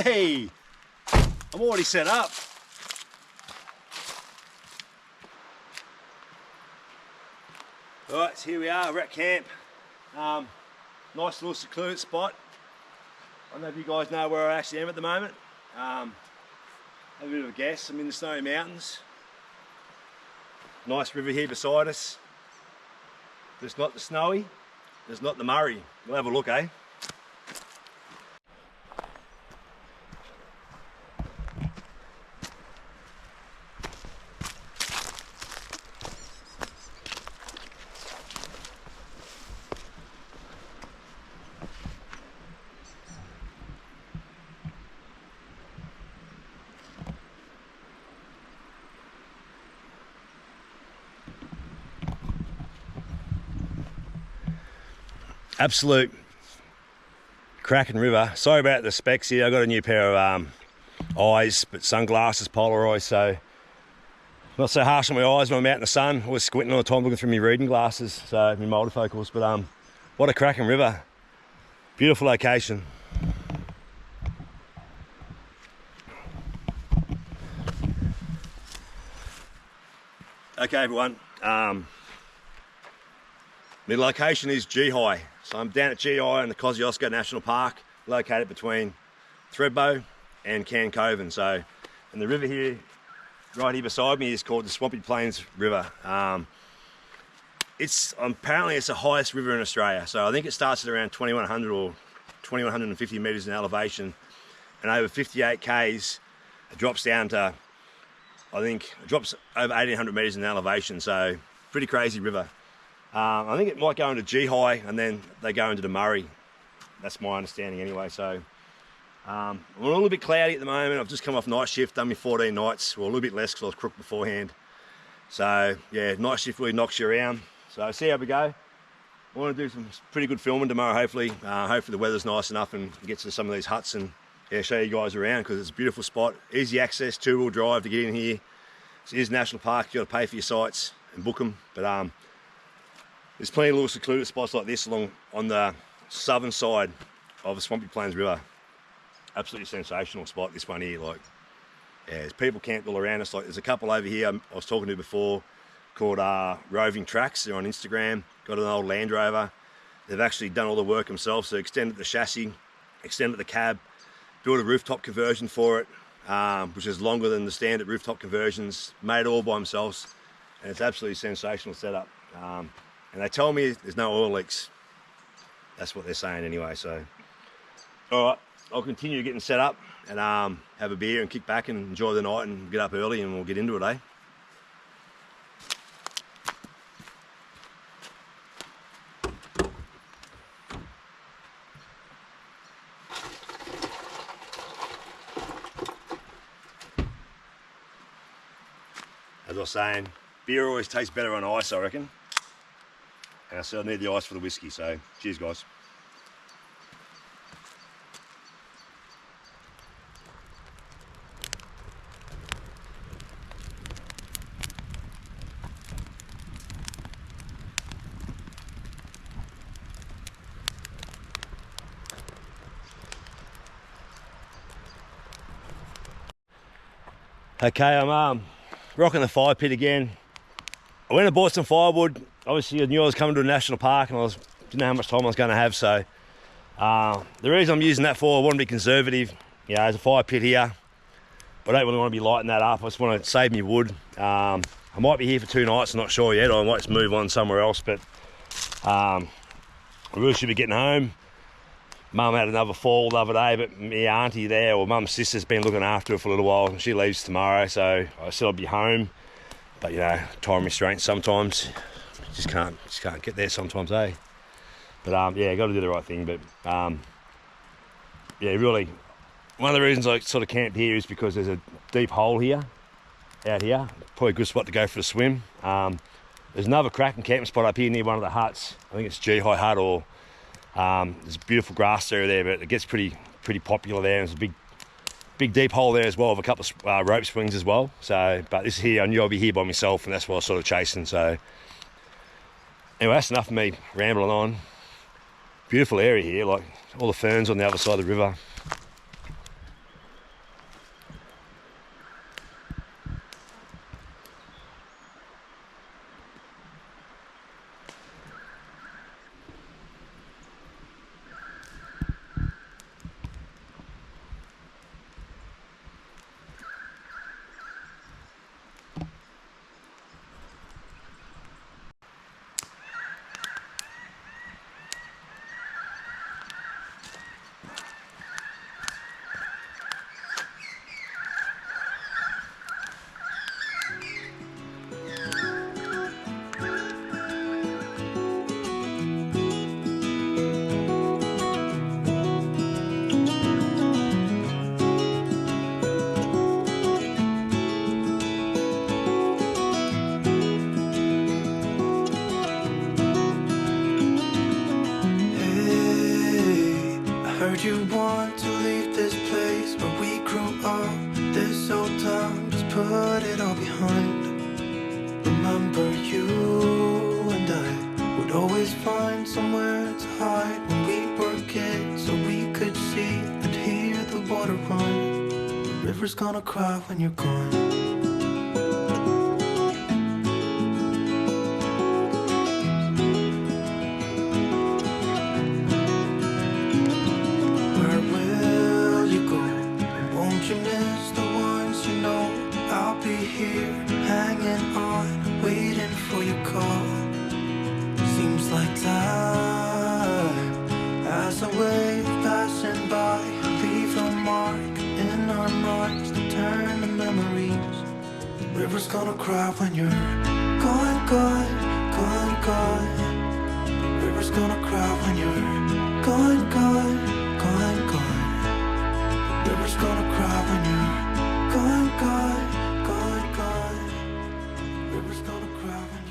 Hey, I'm already set up. Alright, so here we are, we're at camp. Nice little secluded spot. I don't know if you guys know where I actually am at the moment. Have a bit of a guess. I'm in the Snowy Mountains. Nice river here beside us. There's not the Snowy, there's not the Murray. We'll have a look, eh? Absolute cracking river. Sorry about the specs here. I got a new pair of eyes, but sunglasses, Polaroid, so not so harsh on my eyes when I'm out in the sun. Always squinting all the time looking through my reading glasses, so my multifocals. But what a cracking river. Beautiful location. Okay, everyone. The location is Geehi. So I'm down at Geehi in the Kosciuszko National Park, located between Thredbo and Khancoben. So, and the river here, right here beside me, is called the Swampy Plains River. Apparently it's the highest river in Australia. So I think it starts at around 2100 or 2150 metres in elevation, and over 58 k's it drops down to, I think, it drops over 1800 metres in elevation. So pretty crazy river. I think it might go into Geehi and then they go into the Murray. That's my understanding anyway. So we're a little bit cloudy at the moment. I've just come off night shift, done me 14 nights, well, a little bit less because I was crooked beforehand. So yeah, night shift really knocks you around. So see how we go. I want to do some pretty good filming tomorrow, hopefully. Hopefully the weather's nice enough and get to some of these huts and yeah, show you guys around, because it's a beautiful spot. Easy access, 2-wheel drive to get in here. It is National Park, you got to pay for your sites and book them. But there's plenty of little secluded spots like this along on the southern side of the Swampy Plains River. Absolutely sensational spot, this one here. Like, yeah, there's people camped all around us. Like, there's a couple over here I was talking to before called Roving Tracks. They're on Instagram. Got an old Land Rover. They've actually done all the work themselves. So extended the chassis, extended the cab, built a rooftop conversion for it, which is longer than the standard rooftop conversions. Made it all by themselves, and it's absolutely sensational setup. And they tell me there's no oil leaks. That's what they're saying anyway. So, all right, I'll continue getting set up and have a beer and kick back and enjoy the night and get up early and we'll get into it, eh? As I was saying, beer always tastes better on ice, I reckon. And I still need the ice for the whiskey, so cheers, guys. Okay, I'm rocking the fire pit again. I went and bought some firewood. Obviously I knew I was coming to a national park and didn't know how much time I was going to have, so the reason I'm using that for, I want to be conservative. You know, there's a fire pit here, but I don't really want to be lighting that up. I just want to save me wood. I might be here for 2 nights, I'm not sure yet, or I might just move on somewhere else, but I really should be getting home. Mum had another fall the other day, but my auntie there, or mum's sister's been looking after her for a little while, and she leaves tomorrow, so I said I'd be home. But you know, time restraints sometimes. Just can't get there sometimes, eh? But yeah, got to do the right thing. But yeah, really, one of the reasons I sort of camp here is because there's a deep hole here, out here. Probably a good spot to go for a swim. There's another cracking camping spot up here near one of the huts. I think it's Geehi Hut, or there's a beautiful grass area there, but it gets pretty popular there. There's a big deep hole there as well, with a couple of rope swings as well. So, but this here, I knew I'd be here by myself, and that's what I was sort of chasing. So anyway, that's enough of me rambling on. Beautiful area here, like all the ferns on the other side of the river. you want to leave this place where we grew up? This old town, just put it all behind. Remember you and I would always find somewhere to hide when we were kids, so we could see and hear the water run. The river's gonna cry when you're gone. Where will you go? Won't you miss the ones you know? I'll be here, hanging on, waiting for your call. Seems like time as a wave passing by, leave a mark in our minds to turn to memories. The river's gonna cry when you're gone, gone, gone, gone. The river's gonna cry when you're gone, gone, gone, gone. The river's gonna cry when you're gone, gone, gone, gone. The river's gonna cry when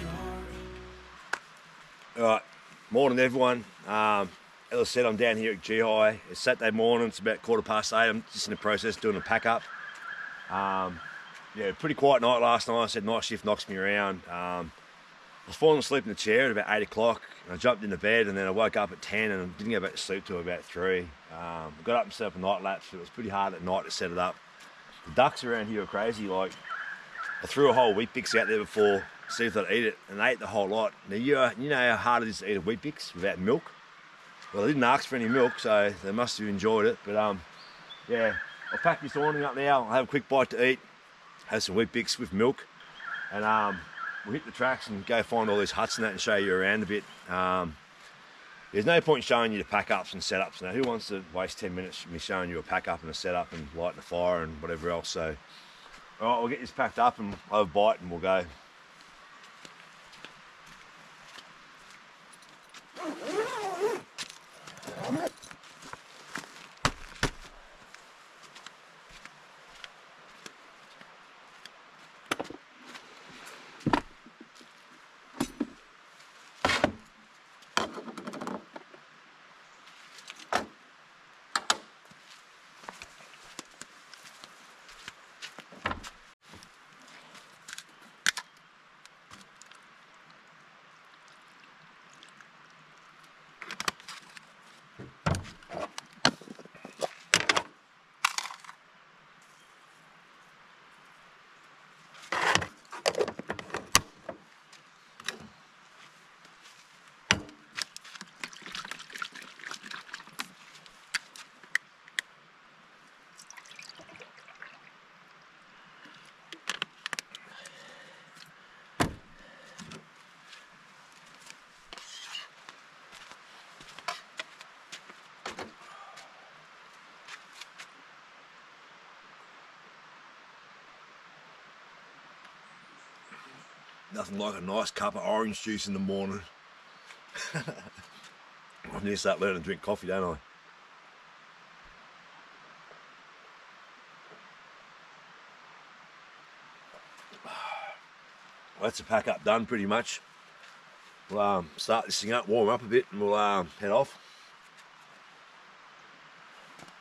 you're... Alright, morning everyone. As I said, I'm down here at Geehi. It's Saturday morning, it's about 8:15. I'm just in the process of doing a pack up. Yeah, pretty quiet night last night. I said night shift knocks me around. I was falling asleep in the chair at about 8 o'clock. I jumped into bed and then I woke up at 10 and didn't go back to sleep till about 3. Got up and set up a night lapse, but it was pretty hard at night to set it up. The ducks around here are crazy. Like, I threw a whole wheat bix out there before, see if they'd eat it, and they ate the whole lot. Now, you know how hard it is to eat a wheat bix without milk? Well, they didn't ask for any milk, so they must have enjoyed it. But yeah, I'll pack this awning up now. I'll have a quick bite to eat, have some wheat bix with milk, and we'll hit the tracks and go find all these huts and that and show you around a bit. There's no point showing you the pack ups and setups now. Who wants to waste 10 minutes me showing you a pack up and a setup and lighting a fire and whatever else? So, all right, we'll get this packed up and I'll have a bite and we'll go. Nothing like a nice cup of orange juice in the morning. I need to start learning to drink coffee, don't I? Well, that's a pack up done pretty much. We'll start this thing up, warm up a bit, and we'll head off.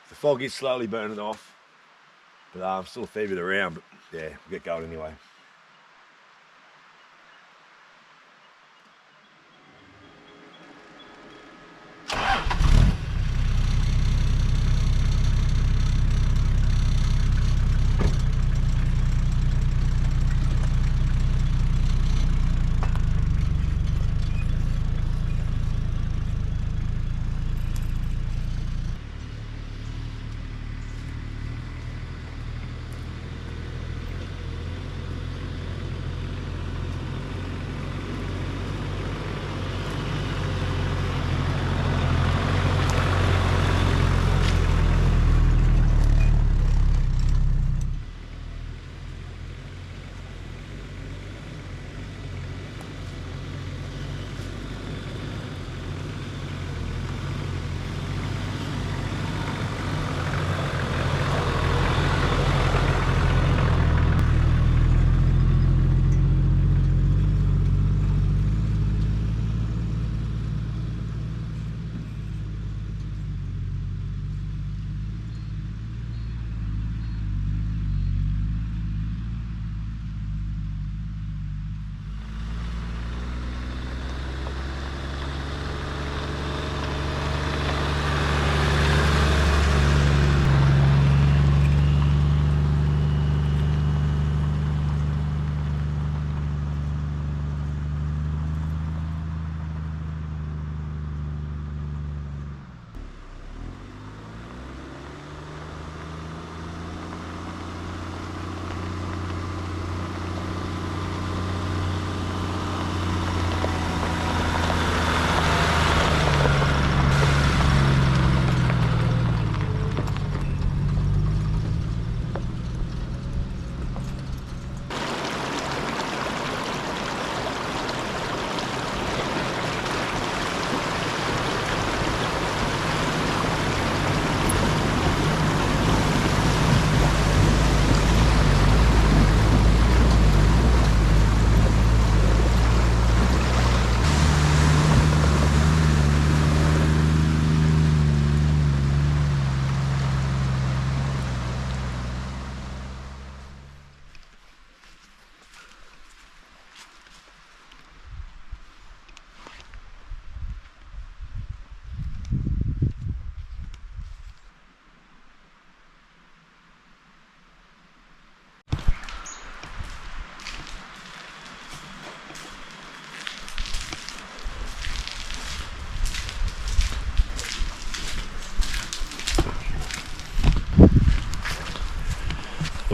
The fog is slowly burning off, but still a fair bit around, but yeah, we'll get going anyway.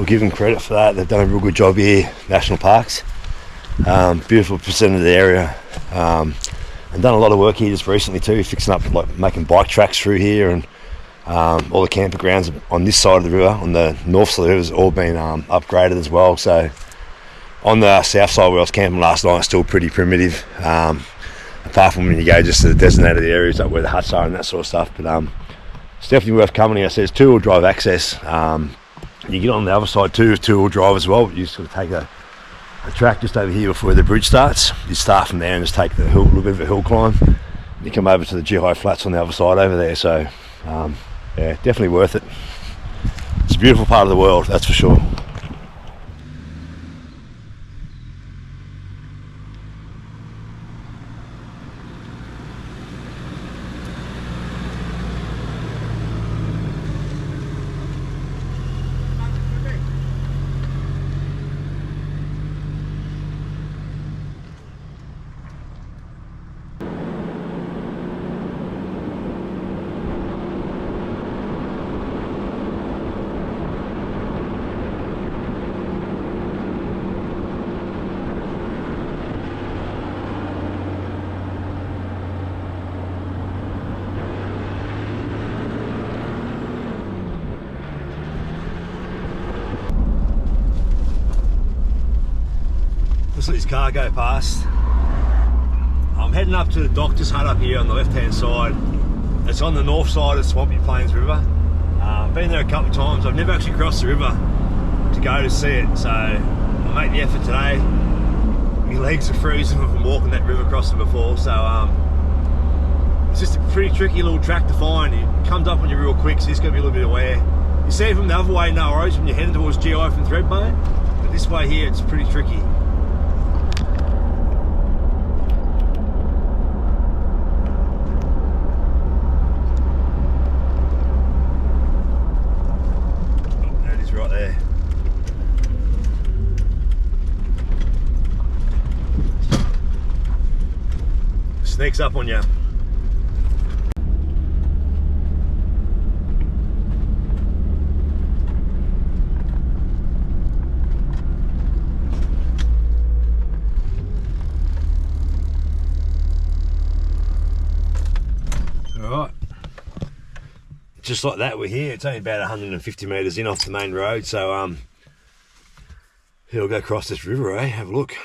give them credit for that. They've done a real good job here, national parks. Beautiful percent of the area. And done a lot of work here just recently too, fixing up, like making bike tracks through here, and all the camper grounds on this side of the river, on the north side of the river, has all been upgraded as well. So on the south side where I was camping last night, it's still pretty primitive, apart from when you go just to the designated areas like where the huts are and that sort of stuff. But it's definitely worth coming here. I said it's two-wheel drive access. You get on the other side too, two-wheel drive as well. You sort of take a track just over here before the bridge starts. You start from there and just take the hill, a little bit of a hill climb. You come over to the Geehi flats on the other side over there. So yeah, definitely worth it. It's a beautiful part of the world, that's for sure. Let's let this car go past. I'm heading up to the doctor's hut up here on the left hand side. It's on the north side of Swampy Plains River. Been there a couple of times. I've never actually crossed the river to go to see it, so I'll make the effort today. My legs are freezing from walking that river crossing before, so it's just a pretty tricky little track to find. It comes up on you real quick, so it's going to be a little bit aware. You see it from the other way, no worries, when you're heading towards Geehi from Thredbo, but this way here it's pretty tricky. Sneaks up on you. Alright. Just like that, we're here. It's only about 150 metres in off the main road, so here we'll go across this river, eh? Have a look.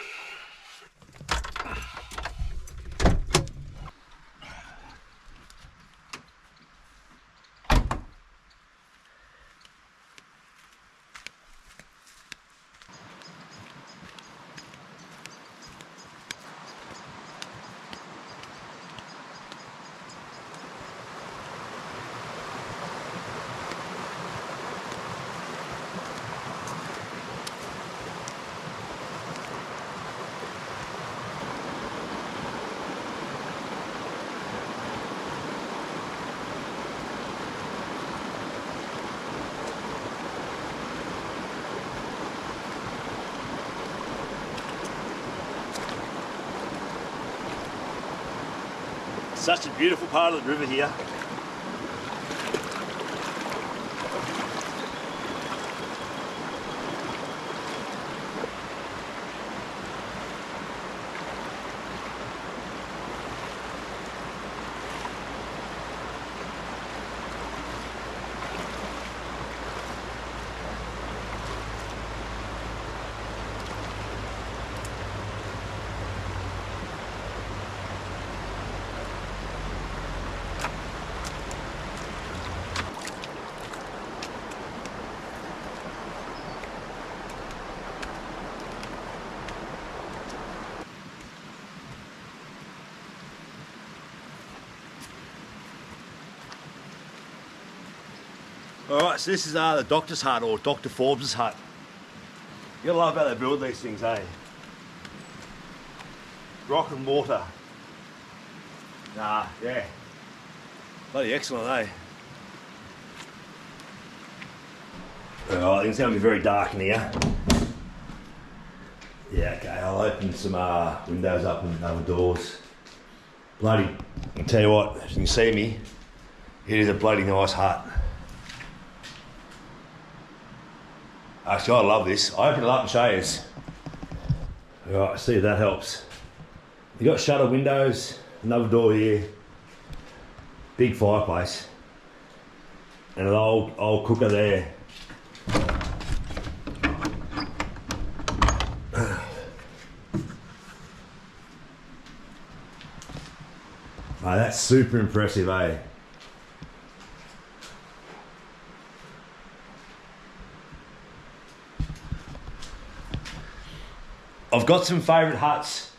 Such a beautiful part of the river here. Alright, so this is the doctor's hut, or Dr Forbes Hut. You gotta love how they build these things, eh? Rock and mortar. Nah, yeah. Bloody excellent, eh? Alright, I think it's gonna be very dark in here. Yeah, okay, I'll open some windows up and other doors. Bloody, I'll tell you what, as you can see me, it is a bloody nice hut. Actually, I love this. I open it up and show you. Alright, see if that helps. You got shutter windows, another door here, big fireplace, and an old cooker there. Oh, that's super impressive, eh? I've got some favourite huts,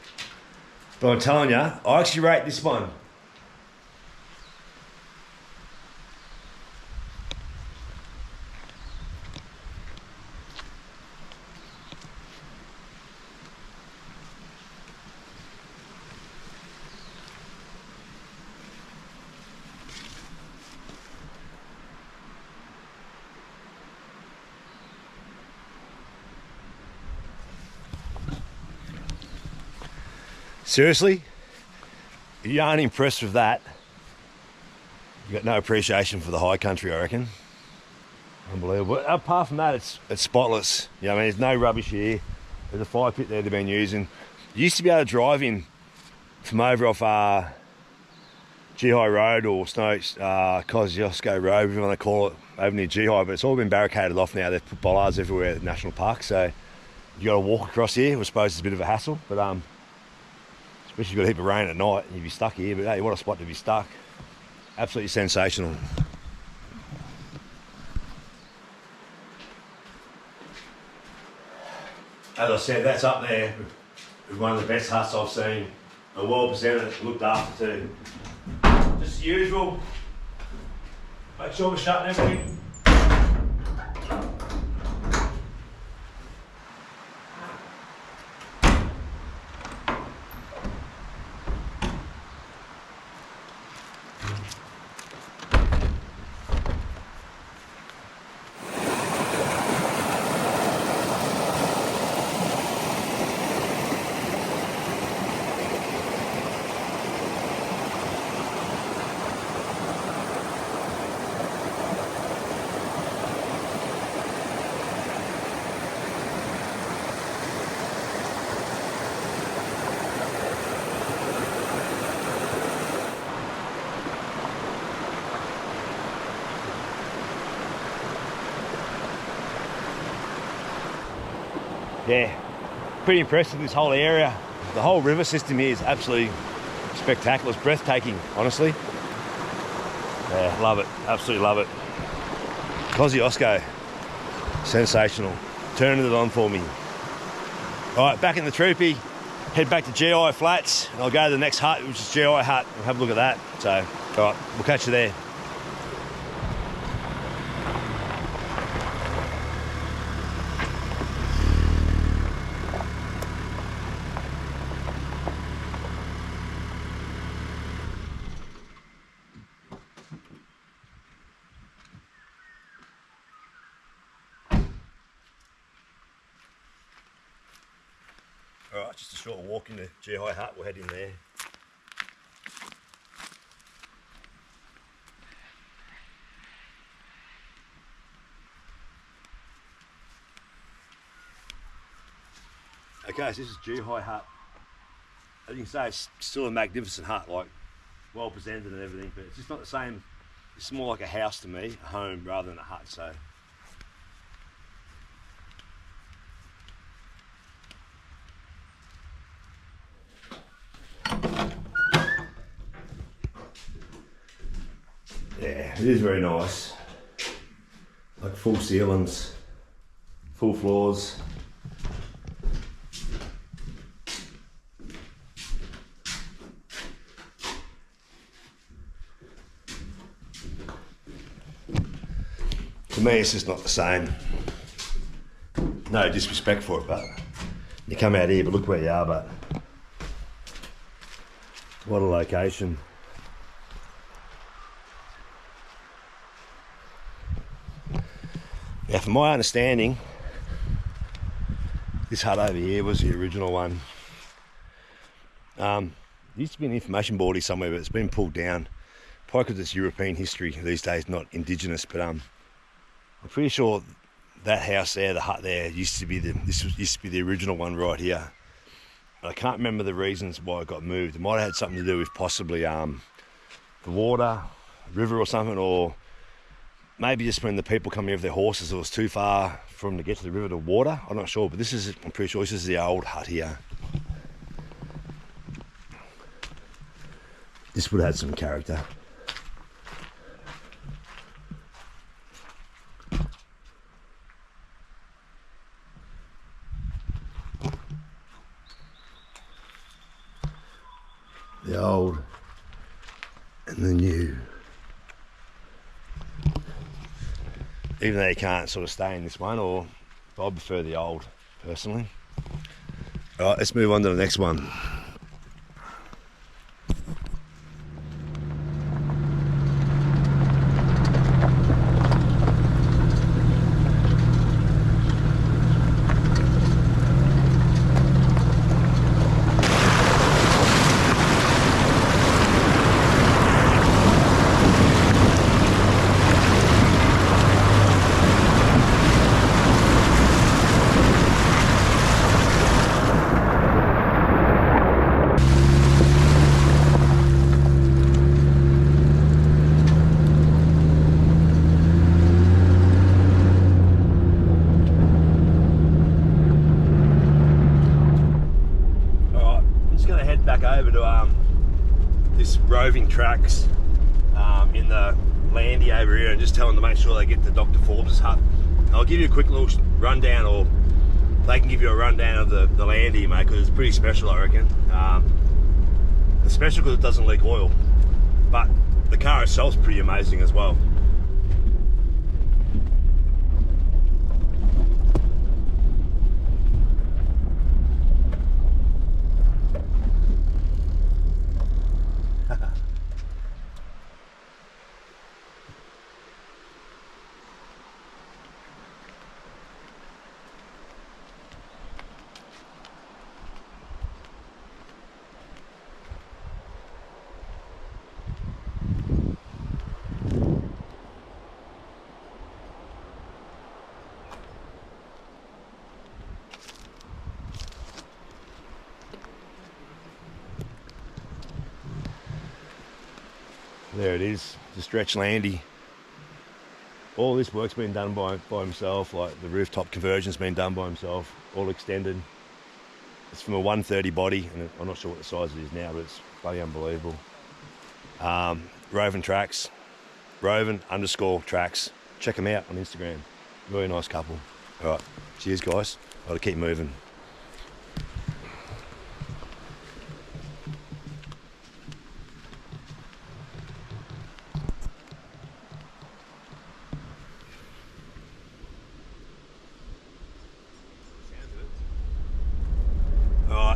but I'm telling you, I actually rate this one. Seriously, if you aren't impressed with that, you got no appreciation for the high country, I reckon. Unbelievable. Apart from that, it's spotless. You know, I mean, there's no rubbish here. There's a fire pit there they've been using. You used to be able to drive in from over off Geehi Road or Kosciuszko Road, whatever you want to call it, over near Geehi, but it's all been barricaded off now. They've put bollards everywhere at the national park, so you got to walk across here. I suppose it's a bit of a hassle, but especially if you've got a heap of rain at night and you'd be stuck here, but hey, what a spot to be stuck. Absolutely sensational. As I said, that's up there with one of the best huts I've seen. And well presented, looked after too. Just the usual. Make sure we're shutting everything. Yeah, pretty impressed with this whole area. The whole river system here is absolutely spectacular. It's breathtaking, honestly. Yeah, love it, absolutely love it. Kosciuszko, sensational. Turning it on for me. All right, back in the Troopy, head back to Geehi Flats, and I'll go to the next hut, which is Geehi Hut. We'll have a look at that. So, all right, we'll catch you there. Alright, just a short walk into Geehi Hut, we'll head in there. Okay, so this is Geehi Hut. As you can say, it's still a magnificent hut, like well presented and everything, but it's just not the same. It's more like a house to me, a home rather than a hut, so. Yeah, it is very nice. Like full ceilings, full floors. To me, it's just not the same. No disrespect for it, but you come out here, but look where you are, but what a location. Now, from my understanding, this hut over here was the original one. There used to be an information board here somewhere, but it's been pulled down. Probably because it's European history these days, not Indigenous, but I'm pretty sure that house there, the hut there, used to be the original one right here. I can't remember the reasons why it got moved. It might have had something to do with possibly the water, river or something, or maybe just when the people come here with their horses, it was too far for them to get to the river to water. I'm not sure, but I'm pretty sure this is the old hut here. This would have had some character. The old and the new. Even though you can't sort of stay in this one, or I prefer the old personally. Alright, let's move on to the next one. Over to this roving tracks in the Landy over here, and just tell them to make sure they get to Dr Forbes Hut. I'll give you a quick little rundown, or they can give you a rundown of the Landy, mate, because it's pretty special, I reckon. It's special because it doesn't leak oil, but the car itself's pretty amazing as well. There it is, the stretch Landy. All this work's been done by himself, like the rooftop conversion's been done by himself, all extended. It's from a 130 body, and I'm not sure what the size it is now, but it's bloody unbelievable. Roving Tracks, Roven_tracks. Check them out on Instagram. Really nice couple. All right, cheers guys. I'll keep moving.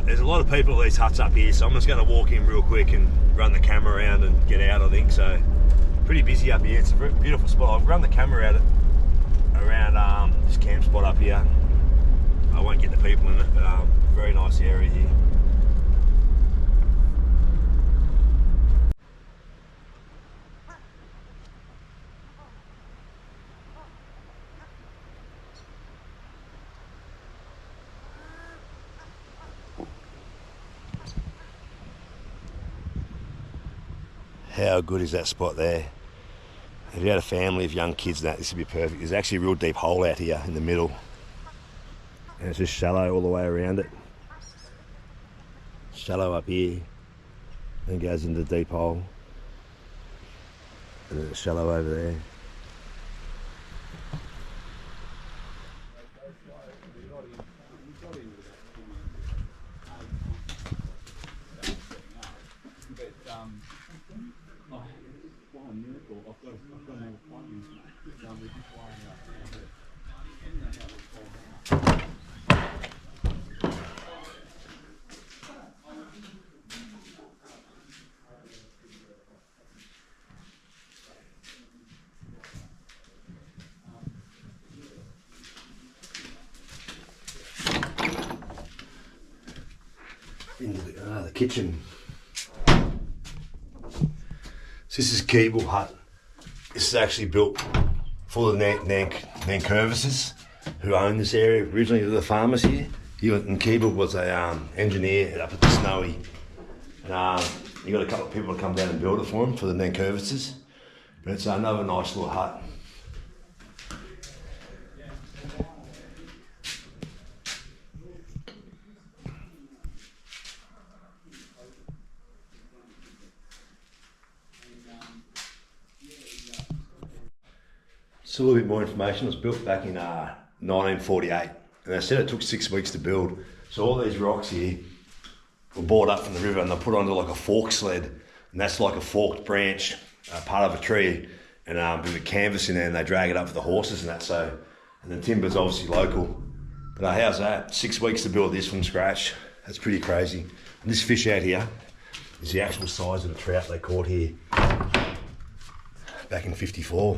There's a lot of people at these huts up here, so I'm just going to walk in real quick and run the camera around and get out, I think. So pretty busy up here. It's a beautiful spot. I've run the camera out around this camp spot up here. I won't get the people in it, but very nice area here. How good is that spot there? If you had a family of young kids, this would be perfect. There's actually a real deep hole out here in the middle, and it's just shallow all the way around it. Shallow up here, then goes into the deep hole, and then it's shallow over there. Into the kitchen. So this is Keeble Hut. This is actually built for the Khancoben. who owned this area originally, the farmers here. He went, and Keeble was a engineer up at the Snowy. And he got a couple of people to come down and build it for him, for the Khancoben. But it's another nice little hut. So a little bit more information. It was built back in 1948, and they said it took 6 weeks to build. So all these rocks here were brought up from the river and they're put onto like a fork sled, and that's like a forked branch, part of a tree, and a bit of canvas in there, and they drag it up for the horses and that. So, and the timber's obviously local. But how's that? 6 weeks to build this from scratch. That's pretty crazy. And this fish out here is the actual size of the trout they caught here back in '54.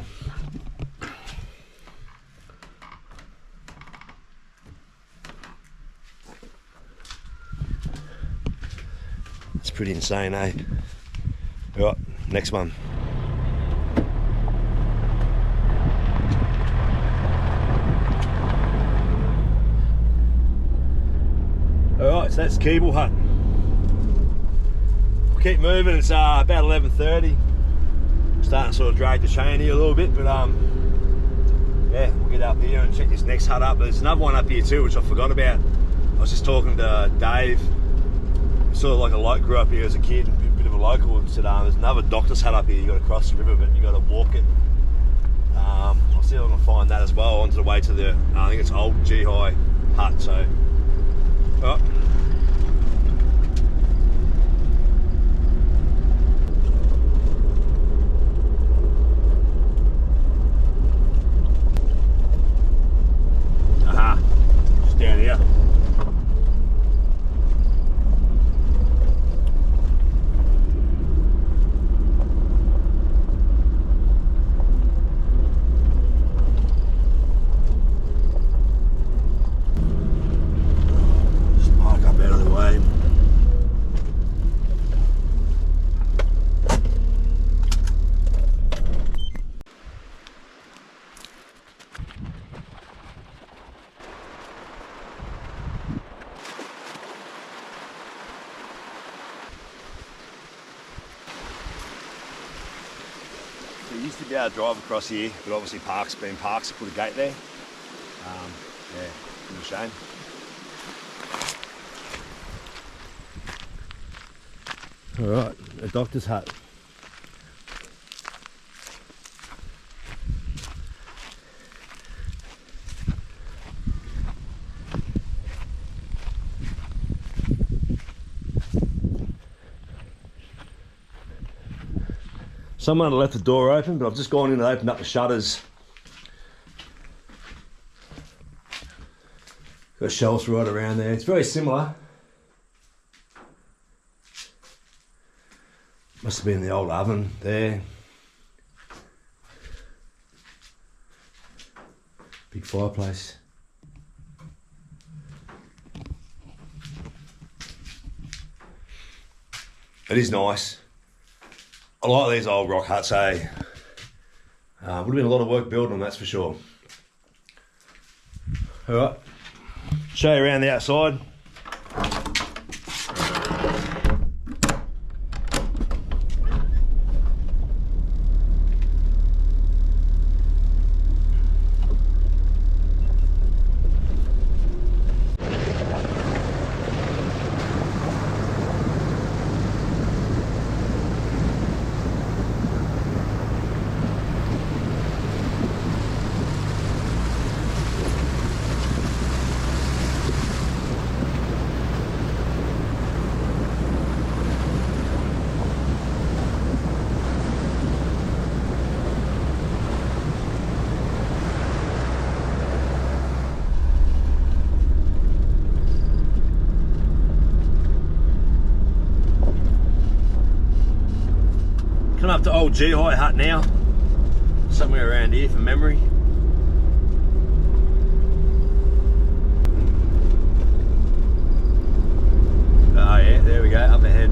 It's pretty insane, eh? Right, next one. Alright, so that's Keeble Hut. We'll keep moving, it's about 11:30. Starting to sort of drag the chain here a little bit, but yeah, we'll get up here and check this next hut up. There's another one up here too, which I forgot about. I was just talking to Dave, sort of like grew up here as a kid, a bit of a local, and said there's another doctor's hut up here. You got to cross the river, but you got to walk it. I'll see if I can find that as well onto the way to the, I think it's Old Geehi Hut. So, oh. Aha, just down here. So you used to be able to drive across here, but obviously parks put a gate there. Yeah, bit of a shame. Alright, a doctor's hut. Someone left the door open, but I've just gone in and opened up the shutters. Got shelves right around there. It's very similar. Must have been the old oven there. Big fireplace. It is nice. I like these old rock huts, eh? Would have been a lot of work building them, that's for sure. Alright, show you around the outside. Coming up to Old Geehi Hut now, somewhere around here from memory. Oh yeah, there we go, up ahead.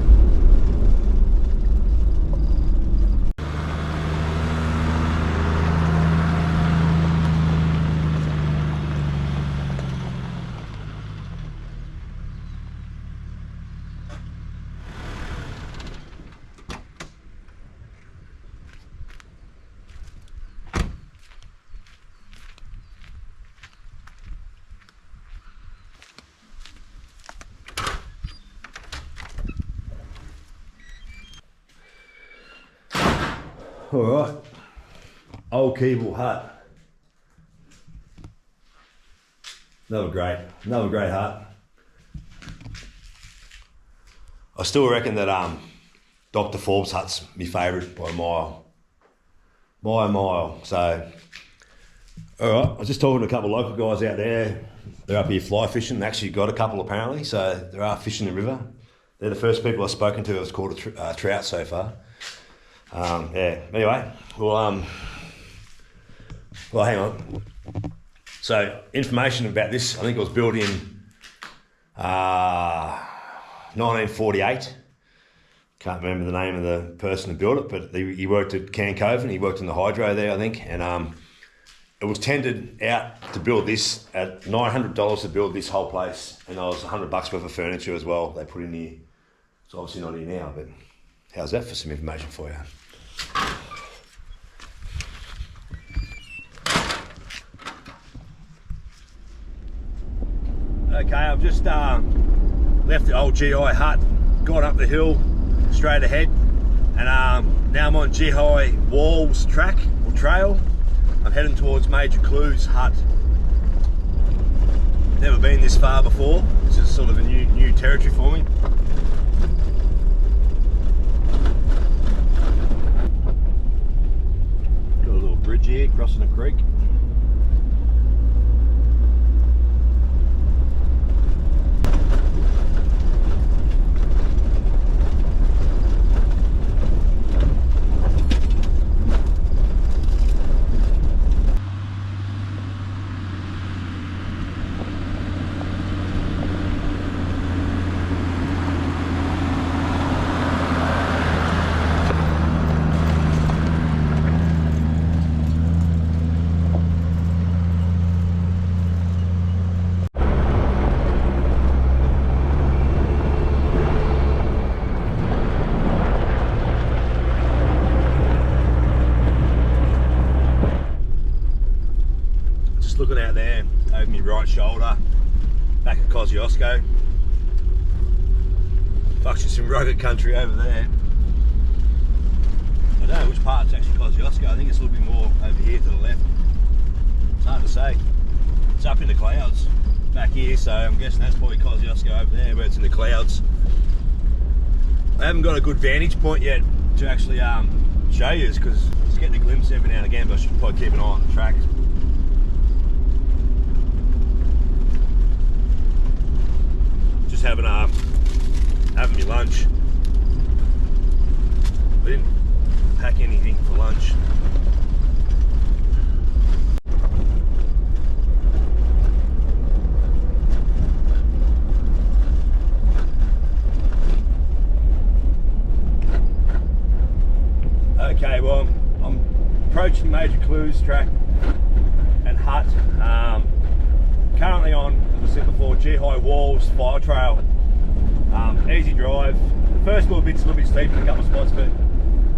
All right, Old Keeble Hut. Another great hut. I still reckon that Dr Forbes Hut's my favourite by a mile. By a mile. So, all right, I was just talking to a couple of local guys out there. They're up here fly fishing. They actually got a couple apparently, so they are fishing the river. They're the first people I've spoken to that's caught a trout so far. Yeah, anyway, well, hang on. So, information about this, I think it was built in 1948. Can't remember the name of the person who built it, but he worked at Khancoben. He worked in the hydro there, I think, and it was tendered out to build this at $900 to build this whole place, and there was $100 worth of furniture as well they put in here. It's obviously not here now, but how's that for some information for you? Okay, I've just left the Old Geehi Hut, gone up the hill straight ahead, and now I'm on Geehi Walls track or trail. I'm heading towards Major Clews Hut. Never been this far before. This is sort of a new territory for me. Got a little bridge here crossing a creek. Looking out there over my right shoulder, back at Kosciuszko. Fucking some rugged country over there. I don't know which part's actually Kosciuszko. I think it's a little bit more over here to the left. It's hard to say. It's up in the clouds back here, so I'm guessing that's probably Kosciuszko over there where it's in the clouds. I haven't got a good vantage point yet to actually show you because it's getting a glimpse every now and again, but I should probably keep an eye on the track. Just having my lunch. I didn't pack anything for lunch. Okay, well, I'm approaching Major Clews track and hut. Currently on, as I said before, Geehi Walls fire trail. Easy drive. The first little bit's a little bit steep in a couple of spots, but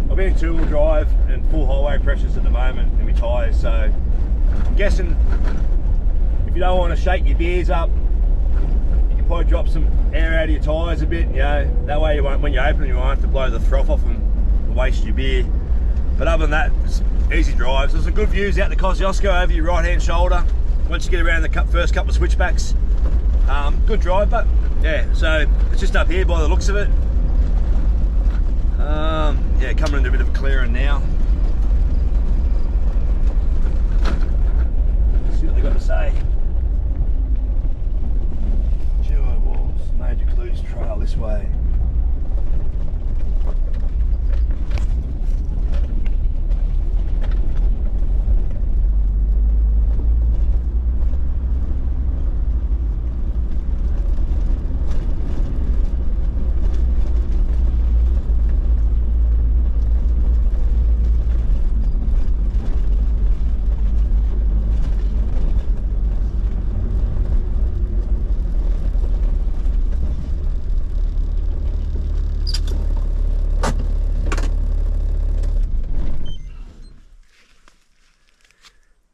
I've been in two-wheel drive and full highway pressures at the moment in my tyres, so I'm guessing if you don't want to shake your beers up, you can probably drop some air out of your tyres a bit, you know, that way you won't, when you open them, you won't have to blow the froth off and waste your beer. But other than that, it's easy drives. There's some good views out the Kosciuszko over your right hand shoulder. Once you get around the first couple of switchbacks, good drive, but yeah, so it's just up here by the looks of it. Yeah, coming into a bit of a clearing now. Let's see what they've got to say. Geehi Walls, Major Clews Trail this way.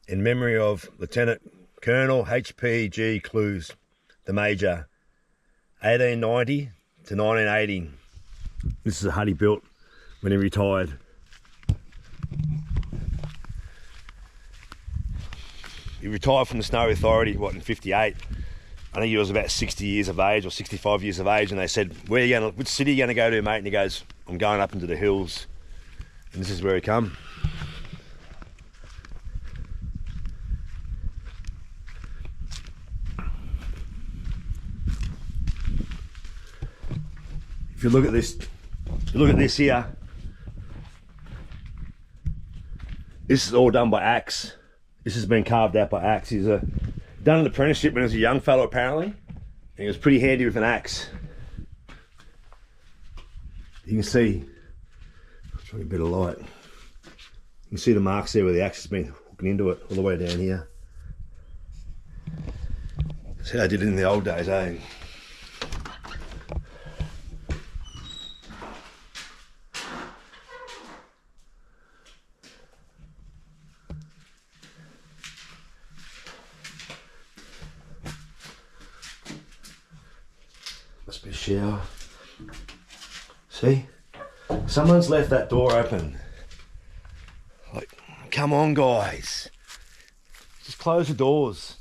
In memory of Lieutenant Colonel H.P.G. Clews, the Major, 1890 to 1980. This is a hut he built when he retired. he retired from the Snow Authority, what, in 58. I think he was about 60 years of age or 65 years of age, and they said, which city are you going to go to, mate? And he goes, I'm going up into the hills. And this is where he come. If you look at this here, this is all done by axe. This has been carved out by axe. He's done an apprenticeship when he was a young fellow, apparently. And he was pretty handy with an axe. You can see, I'll try a bit of light. You can see the marks there where the axe has been hooking into it, all the way down here. That's how they did it in the old days, eh? Must be a shower. See? Someone's left that door open. Like, come on, guys. Just close the doors.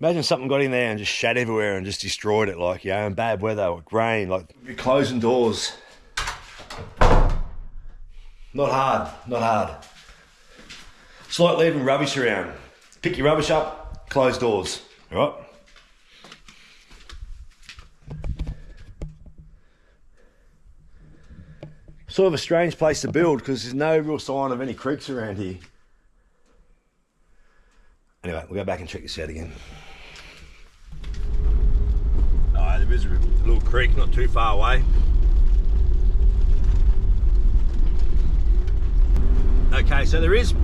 Imagine something got in there and just shat everywhere and just destroyed it, like, you know, in bad weather or rain. Like, you're closing doors. Not hard, not hard. It's like leaving rubbish around. Pick your rubbish up, close doors, all right? Sort of a strange place to build because there's no real sign of any creeks around here. Anyway, we'll go back and check this out again. Oh, there is a little creek not too far away. Okay, so there is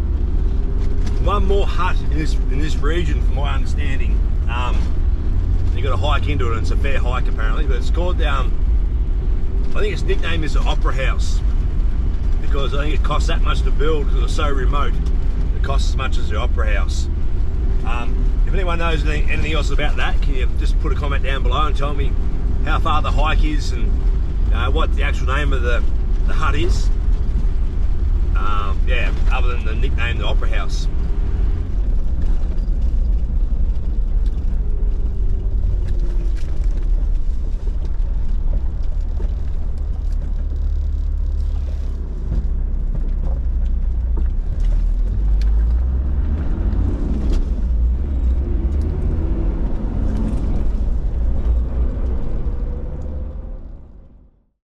one more hut in this region, from my understanding. You got to hike into it, and it's a fair hike apparently, but it's called I think its nickname is the Opera House, because I think it costs that much to build because it's so remote. It costs as much as the Opera House. If anyone knows anything else about that, can you just put a comment down below and tell me how far the hike is and what the actual name of the hut is? Yeah, other than the nickname, the Opera House.